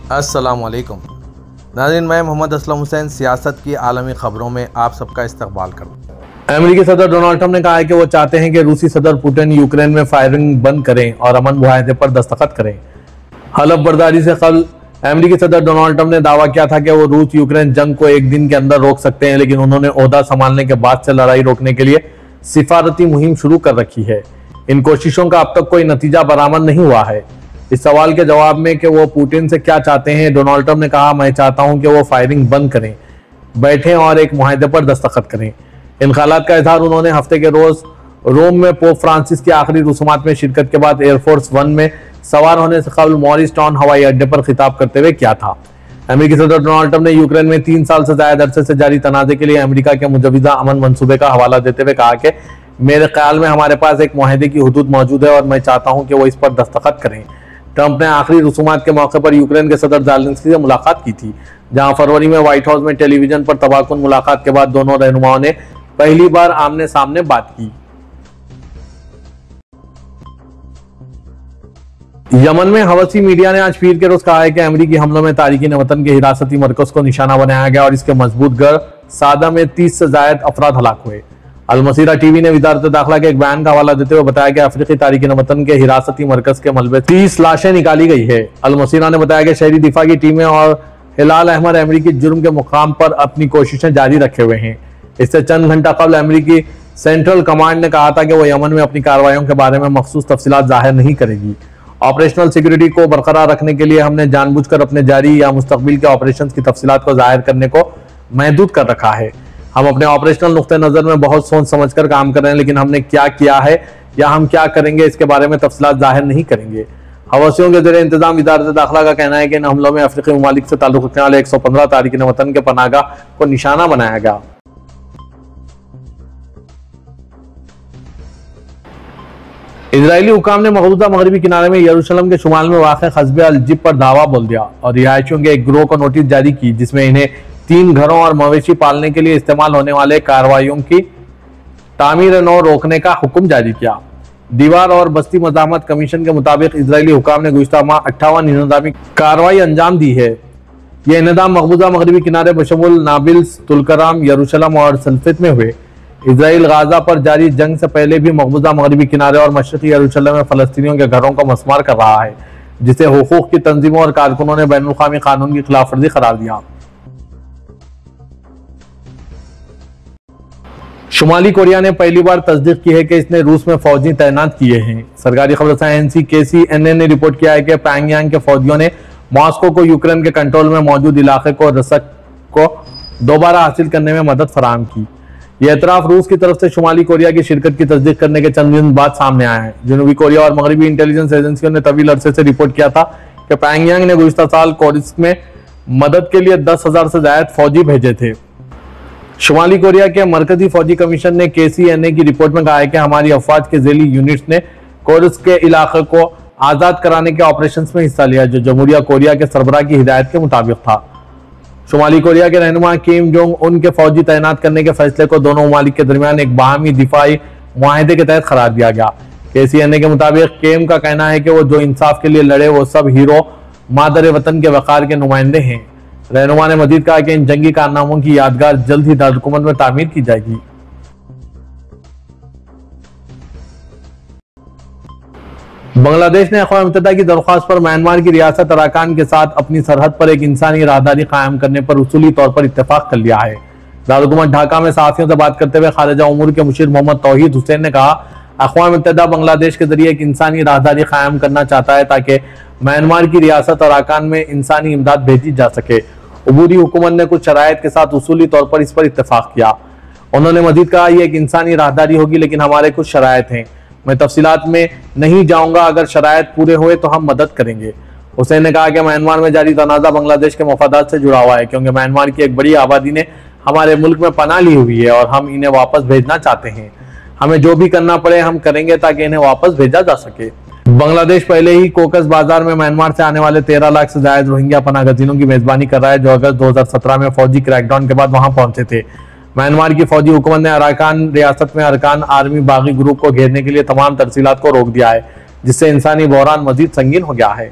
अस्सलामुअलैकुम नाज़रीन, मैं मोहम्मद असलम हुसैन सियासत की आलमी खबरों में आप सबका इस्तकबाल करता हूँ। अमेरिकी सदर डोनाल्ड ट्रंप ने कहा है कि वो चाहते हैं कि रूसी सदर पुतिन यूक्रेन में फायरिंग बंद करें और अमन मुआहदे पर दस्तखत करें। हलफ बर्दारी से कल अमेरिकी सदर डोनाल्ड ट्रंप ने दावा किया था कि वो रूस यूक्रेन जंग को एक दिन के अंदर रोक सकते हैं, लेकिन उन्होंने ओहदा संभालने के बाद से लड़ाई रोकने के लिए सिफारती मुहिम शुरू कर रखी है। इन कोशिशों का अब तक कोई नतीजा बरामद नहीं हुआ है। इस सवाल के जवाब में कि वो पुतिन से क्या चाहते हैं, डोनाल्ड ट्रंप ने कहा, मैं चाहता हूं कि वो फायरिंग बंद करें, बैठें और एक मुआहदे पर दस्तखत करें। इन ख्यालात का इजहार उन्होंने हफ्ते के रोज रोम में पोप फ्रांसिस की आखिरी रसूमात में शिरकत के बाद एयरफोर्स वन में सवार होने से कबल मॉरिस टाउन हवाई अड्डे पर खिताब करते हुए किया था। अमेरिकी सदर डोनाल्ड ट्रंप ने यूक्रेन में 3 साल से ज्यादा अरसे से जारी तनाज़े के लिए अमेरिका के मुजव्विज़ा अमन मंसूबे का हवाला देते हुए कहा कि मेरे ख्याल में हमारे पास एक मुआहदे की हुदूद मौजूद है और मैं चाहता हूं कि वो इस पर दस्तखत करें। ट्रंप ने आखिरी रसूमात के मौके पर यूक्रेन के सदर ज़ेलेंस्की से मुलाकात की थी, जहां फरवरी में व्हाइट हाउस में टेलीविजन पर तबाकुन मुलाकात के बाद दोनों रहनुमाओं ने पहली बार आमने सामने बात की। यमन में हवसी मीडिया ने आज पीर के रोज कहा है कि अमेरिकी हमलों में तारिकीन वतन के हिरासती मरकज को निशाना बनाया गया और इसके मजबूत घर सादा में 30 से ज्यादा अफराद हलाक हुए। अलमसीरा टीवी ने वजारत दाखिला के एक बयान का हवाला देते हुए बताया कि अफ्रीकी तारिकीन वतन के हिरासती मरकज के मलबे 30 लाशें निकाली गई है। अलमसीरा ने बताया कि शहरी दिफा की टीमें और हिलाल अहमर अमेरिकी जुर्म के मुकाम पर अपनी कोशिशें जारी रखे हुए हैं। इससे चंद घंटा कबल अमेरिकी सेंट्रल कमांड ने कहा था कि वो यमन में अपनी कार्रवाइयों के बारे में मखसूस तफसीलात जाहिर नहीं करेगी। ऑपरेशनल सिक्योरिटी को बरकरार रखने के लिए हमने जानबूझकर अपने जारी या मुस्तकबिल के ऑपरेशन की तफसीलात को जाहिर करने को महदूद कर रखा है। हम अपने ऑपरेशनल नुक्ते नजर में बहुत सोच समझकर काम कर रहे हैं, लेकिन हमने क्या किया है या हम क्या करेंगे इसके बारे में तफसीलात जाहिर नहीं करेंगे। हवसियों के ज़रिए इंतजाम वजारत दाखिला का कहना है कि इन हमलों में अफ्रीकी ममालिक से ताल्लुक रखने वाले 115 तारिकीन वतन के पनाहगाह को निशाना बनाया गया। इजरायली हुकाम ने मकबूजा मगरबी किनारे में यरूशलेम के शुमाल में वाक़ कस्बे अल-जिब पर धावा बोल दिया और रिहायशियों के एक गिरोह को नोटिस जारी की, जिसमें इन्हें 3 घरों और मवेशी पालने के लिए इस्तेमाल होने वाले कार्रवाइयों की तामीर नौ रोकने का हुक्म जारी किया। दीवार और बस्ती मज़ाहमत कमीशन के मुताबिक इजरायली हुकाम ने गुज़िश्ता माह 58 इंतजामी कार्रवाई अंजाम दी है। यह इंतजाम मकबूजा मगरबी किनारे बशमुल नाबिल्स, तुलकराम, यरूशलेम और सल्फित में हुए। इजराइल गाजा पर जारी जंग से पहले भी मकबूजा मगरबी किनारे और मशरक़ी यरूशलेम में फ़लस्तीनियों के घरों को मस्मार कर रहा है, जिसे हुकूक की तंजीमों और कारकुनों ने बैनुल-अक़वामी कानून की खिलाफ वर्जी करार दिया। शुमाली कोरिया ने पहली बार तस्दीक की है कि इसने रूस में फौजी तैनात किए हैं। सरकारी खबर एजेंसी KCNA ने रिपोर्ट किया है कि प्योंगयांग के फौजियों ने मॉस्को को यूक्रेन के कंट्रोल में मौजूद इलाके को रसक को दोबारा हासिल करने में मदद फराहम की। यह एतराफ रूस की तरफ से शुमाली कोरिया की शिरकत की तस्दीक करने के चंद दिन बाद सामने आया है। जनूबी कोरिया और मगरबी इंटेलिजेंस एजेंसियों ने तवील अरसे से रिपोर्ट किया था कि प्योंगयांग ने गुज़िश्ता साल कोरिस्क में मदद के लिए 10,000 से ज्यादा फौजी भेजे थे। शुमाली कोरिया के मरकजी फौजी कमीशन ने KCNA की रिपोर्ट में कहा है कि हमारी अफवाज के ज़ेली यूनिट्स ने कोरिस्क के इलाके को आज़ाद कराने के ऑपरेशन में हिस्सा लिया, जो जमहूरिया कोरिया के सरबराह की हिदायत के मुताबिक था। शुमाली कोरिया के रहनुमा किम जोंग उन के फौजी तैनात करने के फैसले को दोनों ममालिक के दरमियान एक बाहमी दिफाई मुआहदे के तहत करार दिया गया। KCNA के मुताबिक किम का कहना है कि वो जो इंसाफ के लिए लड़े वो सब हीरो मादर वतन के वक़ार के नुमाइंदे हैं। रहनुमा ने मजीद कहा कि इन जंगी कारनामों की यादगार जल्द ही दारुल-हुकूमत में तामीर की जाएगी। बांग्लादेश ने अक़वाम मुत्तहिदा की दरख्वास्त पर म्यांमार की रियासत अराकान के साथ अपनी सरहद पर एक इंसानी राहदारी कायम करने पर उसूली तौर पर इत्तेफाक कर लिया है। दारुल-हुकूमत ढाका में सहाफ़ियों से बात करते हुए खारिजा उमूर के मुशीर मोहम्मद तौहीद हुसैन ने कहा, अक़वाम मुत्तहिदा बांग्लादेश के जरिए एक इंसानी राहदारी कायम करना चाहता है ताकि म्यांमार की रियासत अराकान में इंसानी इमदाद भेजी जा सके। उबूरी हुकूमत ने कुछ शराइत के साथ उसूली तौर पर इस पर इत्तेफाक किया। उन्होंने मजीद कहा, यह एक इंसानी राहदारी होगी, लेकिन हमारे कुछ शराइत हैं। मैं तफसीलात में नहीं जाऊंगा, अगर शराइत पूरे हुए तो हम मदद करेंगे। हुसैन ने कहा कि म्यांमार में जारी तनाज़ा बांग्लादेश के मफादात से जुड़ा हुआ है, क्योंकि म्यांमार की एक बड़ी आबादी ने हमारे मुल्क में पनाह ली हुई है और हम इन्हें वापस भेजना चाहते हैं। हमें जो भी करना पड़े हम करेंगे ताकि इन्हें वापस भेजा जा सके। बांग्लादेश पहले ही कोकस बाजार में म्यांमार से आने वाले 13 लाख से ज्यादा रोहिंग्या पनाहगजीनों की मेजबानी कर रहा है, जो अगस्त 2017 में फौजी क्रैकडाउन के बाद वहां पहुंचे थे। म्यांमार की फौजी हुकूमत ने अराकान रियासत में अरकान आर्मी बागी ग्रुप को घेरने के लिए तमाम तरसीलात को रोक दिया है, जिससे इंसानी बहरान मजीद संगीन हो गया है।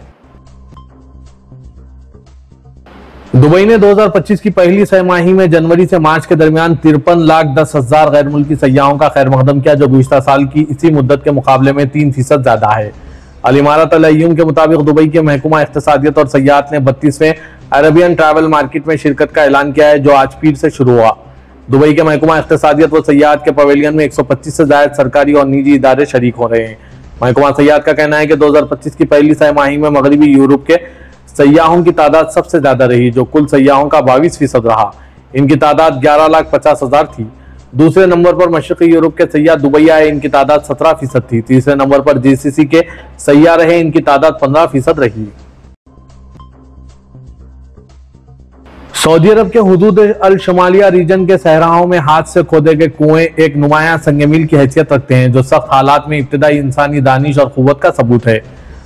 दुबई ने 2025 की पहली छमाही में जनवरी से मार्च के दरमियान 53,10,000 गैर मुल्की सयाहों का खैर मकदम किया, जो गुज़िश्ता साल की इसी मुद्दत के मुकाबले में 3% ज्यादा है। अल इमारत अल अय्यूम के मुताबिक दुबई के महकमा इख्तिसादियत और सयाहत ने 32वें अरबियन ट्रैवल मार्केट में शिरकत का ऐलान किया है, जो आज पीर से शुरू हुआ। दुबई के महकमा इख्तिसादियत व सयाहत के पवेलियन में 125 से ज्यादा सरकारी और निजी इदारे शरीक हो रहे हैं। महकमा सयाहत का कहना है कि 2025 की पहली छमाही में मगरबी यूरोप के सयाहों की तादाद सबसे ज्यादा रही, जो कुल सयाहों का 22% रहा। इनकी तादाद 11,50,000 थी। दूसरे नंबर पर मशरकी यूरोप के सयाह दुबई आए, इनकी तादाद 17% थी। तीसरे नंबर पर जीसीसी के सयाह रहे, इनकी तादाद 15% रही। सऊदी अरब के हुदूद अल शमालिया रीजन के सहराओं में हाथ से खोदे गए कुएं एक नुमाया संगमील की हैसियत रखते हैं, जो सख्त हालात में इब्तिदाई इंसानी दानिश और कुव्वत का सबूत है।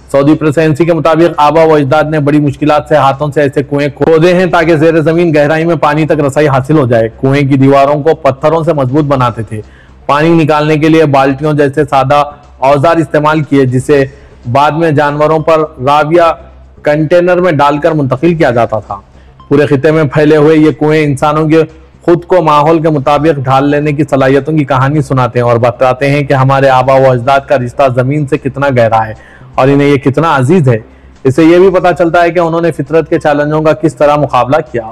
सऊदी प्रेसिडेंसी के मुताबिक आबा व अजदाद ने बड़ी मुश्किलात से हाथों से ऐसे कुएं खोदे हैं ताकि जेर जमीन गहराई में पानी तक रसाई हासिल हो जाए। कुएं की दीवारों को पत्थरों से मजबूत बनाते थे। पानी निकालने के लिए बाल्टियों जैसे सादा औजार इस्तेमाल किए, जिसे बाद में जानवरों पर राविया कंटेनर में डालकर मुंतकिल किया जाता था। पूरे खिते में फैले हुए ये कुएं इंसानों के खुद को माहौल के मुताबिक ढाल लेने की सलाहियतों की कहानी सुनाते हैं और बताते हैं कि हमारे आबा व अजदाद का रिश्ता जमीन से कितना गहरा है और इन्हें ये कितना अजीज है। इससे यह भी पता चलता है कि उन्होंने फितरत के चैलेंजों का किस तरह मुकाबला किया।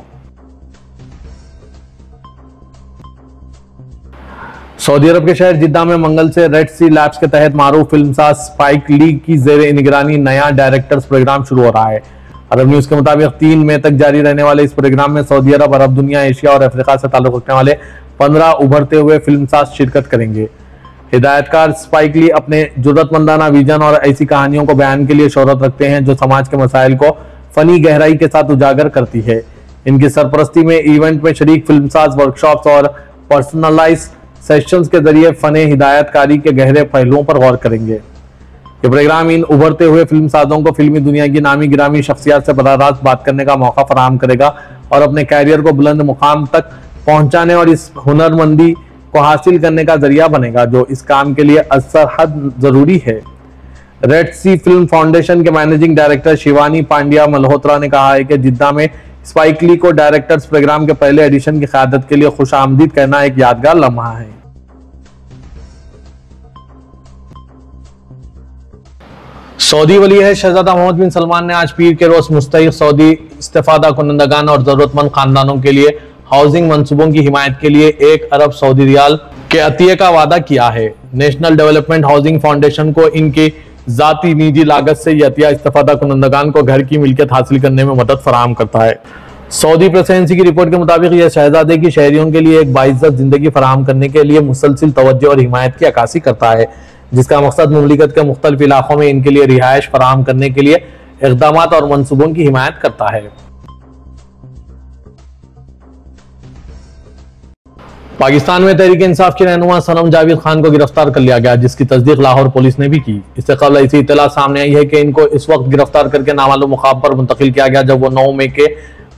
सऊदी अरब के शहर जिद्दा में मंगल से रेड सी लैब्स के तहत मारूफ फिल्मसाज स्पाइक ली की जेर निगरानी नया डायरेक्टर्स प्रोग्राम शुरू हो रहा है। अरब न्यूज के मुताबिक 3 मई तक जारी रहने वाले इस प्रोग्राम में सऊदी अरब, अरब दुनिया, एशिया और अफ्रीका से ताल्लुक रखने वाले 15 उभरते हुए फिल्मसाज शिरकत करेंगे। हिदायतकार स्पाइक ली अपने जुर्रतमंदाना विजन और ऐसी कहानियों को बयान के लिए शोहरत रखते हैं जो समाज के मसाइल को फनी गहराई के साथ उजागर करती है। इनकी सरपरस्ती में इवेंट में शरीक फिल्मसाज वर्कशॉप्स और पर्सनलाइज सेशंस के जरिए फने हिदायतकारी के गहरे पहलुओं पर गौर करेंगे। ये प्रोग्राम इन उभरते हुए फिल्मसाजों को फिल्मी दुनिया की नामी गिरामी शख्सियत से बराह रास्त बात करने का मौका फराहम करेगा और अपने कैरियर को बुलंद मुकाम तक पहुंचाने और इस हुनरमंदी को हासिल करने का जरिया बनेगा, जो इस काम के लिए असरहद जरूरी है। रेड सी फिल्म फाउंडेशन के मैनेजिंग डायरेक्टर शिवानी पांड्या मल्होत्रा ने कहा है कि जिद्दा में स्पाइक ली को डायरेक्टर्स प्रोग्राम के पहले एडिशन की क़यादत के लिए खुशामदीद करना एक यादगार लम्हा है। सऊदी वली है शहजादा मोहम्मद बिन सलमान ने आज पीर के रोज मुस्तहिक सऊदी इस्तेफादा कुनंदगान और जरूरतमंद खानदानों के लिए हाउसिंग मंसूबों की हिमायत के लिए 1 अरब सऊदी रियाल के अतिये का वादा किया है। नेशनल डेवलपमेंट हाउसिंग फाउंडेशन को इनकी जाती निजी लागत से यह अतिया इस्तेफादा कुनंदगान को घर की मिल्कियत हासिल करने में मदद फराहम करता है। सऊदी प्रेसिडेंसी की रिपोर्ट के मुताबिक यह शहजादे की शहरियों के लिए एक बाइज्जत जिंदगी फराहम करने के लिए मुसलसिल तवज्जो और हिमायत की अक्कासी करता है, जिसका मकसद मुमलिकत के मुख्तलिफ इलाकों में इनके लिए रिहाइश फराहम करने के लिए इक़दामात और मंसूबों की हिमायत करता है। पाकिस्तान में तहरीक इंसाफ के रहनुमा सनम जावेद खान को गिरफ्तार कर लिया गया, जिसकी तस्दीक लाहौर पुलिस ने भी की। इससे कबल ऐसी इत्तला सामने आई है कि इनको इस वक्त गिरफ्तार करके नामालूम मुकाम पर मुंतकिल किया गया जब वो 9 मई के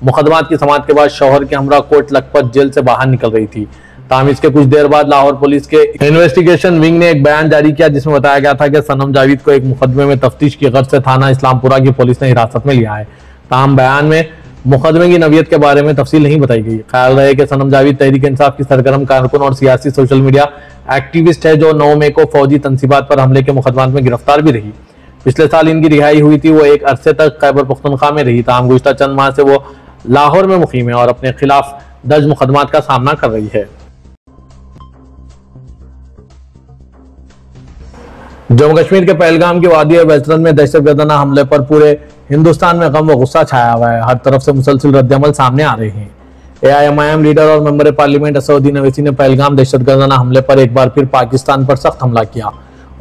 मुकदमात की समाअत के बाद शौहर के हमरा कोट लखपत जेल से बाहर निकल रही थी। ताहम इसके कुछ देर बाद लाहौर पुलिस के इन्वेस्टिगेशन विंग ने एक बयान जारी किया, जिसमें बताया गया था कि सनम जावेद को एक मुकदमे में तफ्तीश की गर्ज से थाना इस्लामपुरा की पुलिस ने हिरासत में लिया है। ताहम बयान में मुकदमे की नवियत के बारे में तफसील नहीं बताई गई। ख्याल रहे कि सनम जावेद तहरीक इंसाफ की सरगर्म कारकुन और सियासी सोशल मीडिया एक्टिविस्ट है, जो 9 मई को फौजी तंसीबात पर हमले के मुकदमात में गिरफ्तार भी रही। पिछले साल इनकी रिहाई हुई थी। वो एक अरसे तक खैबर पख्तूनख्वा में रही। ताहम गुज़िश्ता चंद माह से वो लाहौर में मुकीम है और अपने खिलाफ दर्ज मुकदमात का सामना कर रही है। जम्मू कश्मीर के पहलगाम की वादी वेस्टर्न में दहशतगर्दाना हमले पर पूरे हिंदुस्तान में गम व गुस्सा छाया हुआ है। हर तरफ से मुसलसिल रद्दअमल सामने आ रहे हैं। AIMIM लीडर और मेंबर पार्लियामेंट असदुद्दीन अवैसी ने पहलगाम दहशतगर्दाना हमले पर एक बार फिर पाकिस्तान पर सख्त हमला किया।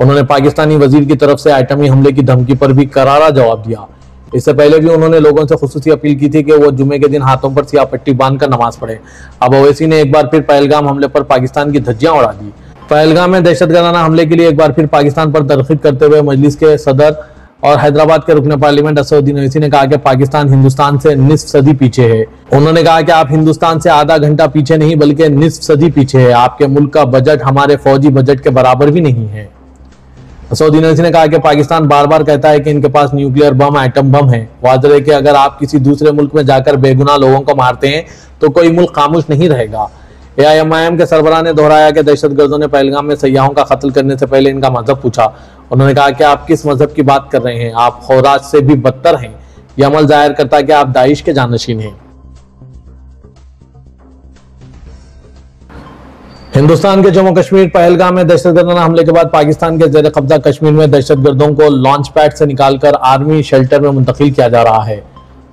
उन्होंने पाकिस्तानी वजीर की तरफ से आइटमी हमले की धमकी पर भी करारा जवाब दिया। इससे पहले भी उन्होंने लोगों से खुसूसी अपील की थी कि वो जुमे के दिन हाथों पर सियाह पट्टी बांधकर नमाज पढ़े। अब अवैसी ने एक बार फिर पहलगाम हमले पर पाकिस्तान की धज्जियां उड़ा दी। पहलगाम में दहशतगर्दाना हमले के लिए एक बार फिर पाकिस्तान पर तनकीद करते हुए मजलिस के सदर और हैदराबाद के रुकन पार्लियामेंट असदुद्दीन अवैसी ने कहा कि पाकिस्तान हिंदुस्तान से निस्फ सदी पीछे है। उन्होंने कहा कि आप हिंदुस्तान से आधा घंटा पीछे नहीं बल्कि निस्फ सदी पीछे है। आपके मुल्क का बजट हमारे फौजी बजट के बराबर भी नहीं है। सऊदी नसी ने कहा कि पाकिस्तान बार बार कहता है कि इनके पास न्यूक्लियर बम, एटम बम है। वाज़ेह है कि अगर आप किसी दूसरे मुल्क में जाकर बेगुनाह लोगों को मारते हैं तो कोई मुल्क खामोश नहीं रहेगा। AIMIM के सरबराह ने दोहराया कि दहशतगर्दों ने पहलगाम में सयाहों का कत्ल करने से पहले इनका मजहब पूछा। उन्होंने कहा कि आप किस मजहब की बात कर रहे हैं, आप खौराज से भी बदतर हैं। यह अमल जाहिर करता है कि आप दाइश के जानशीन हैं। हिंदुस्तान के जम्मू कश्मीर पहलगाम में दहशतगर्दाना हमले के बाद पाकिस्तान के जेर कब्जा कश्मीर में दहशतगर्दों को लॉन्च पैड से निकालकर आर्मी शेल्टर में मुंतकिल किया जा रहा है।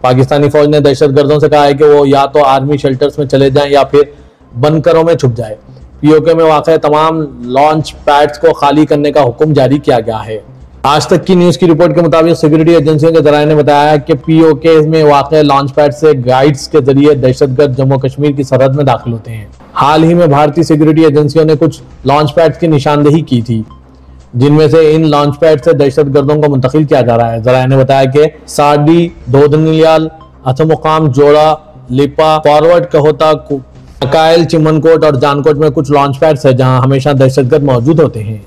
पाकिस्तानी फौज ने दहशतगर्दों से कहा है कि वो या तो आर्मी शेल्टर्स में चले जाएं या फिर बंकरों में छुप जाए। POK में वाक़ तमाम लॉन्च पैड्स को खाली करने का हुक्म जारी किया गया है। आज तक की न्यूज की रिपोर्ट के मुताबिक सिक्योरिटी एजेंसियों के जराये ने बताया कि POK में वाक़ लॉन्च पैड से गाइड्स के जरिए दहशतगर्द जम्मू कश्मीर की सरहद में दाखिल होते हैं। हाल ही में भारतीय सिक्योरिटी एजेंसियों ने कुछ लॉन्च पैड्स की निशानदेही की थी, जिनमें से इन लॉन्च पैड से दहशतगर्दों को मुंतकिल किया जा रहा है। जराये ने बताया कि साडी, दोदनियाल, अथमुकाम, जोड़ा, लिपा, फॉरवर्ड, कहोता, कायल, चिमनकोट और जानकोट में कुछ लॉन्च पैड्स है जहां हमेशा दहशतगर्द मौजूद होते हैं।